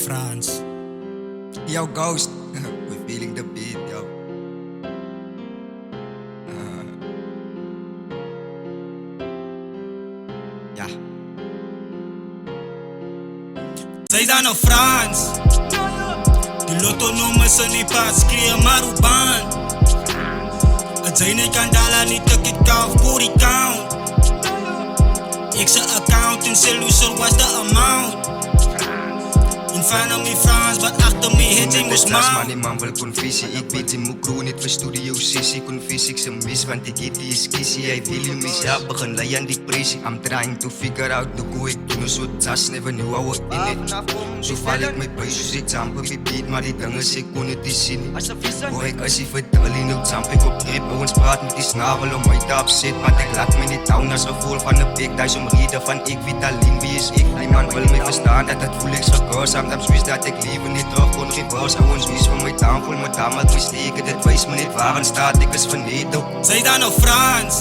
France. Yo, Ghost, we're feeling the beat, yo. Ja. Zij zijn naar Frans. Die lotto noemen ze niet pas, creëer maar op baan. Het zijn niet kan dalen, niet te kicken of booty count. Ik zijn account in Seluser was de amount. In front of me Frans, but achter me hitting was man mount. die man wil convisie. Ik weet die moet crew niet voor studio sessie. Convisie ik ze mis, want ik get die is kissie. Hij wil je mis, ja, begin lei aan die pressie. I'm trying to figure out the hoe ik doen een soort tas. Never knew I was in it. Zo val ik met bij, soos ik jump op die beat. Maar die dingen sê kon het die sien. Hoe ik as die vertel, nou jump ik op trip. Ouwens praat met die snavel om my te upset. Want ik laat my niet down as gevolg van de pik. Daar is omrede van ik, Vitalin, wie is ik? Die man wil my verstaan, dat het voel ik gekurs. Sometimes wish dat ik leven niet terug kon reverse. Ouwens wies van my downfall, maar daar maak my steken. Dit wijs me niet waar in staat, ik is vernietig. Zij zijn naar Frans.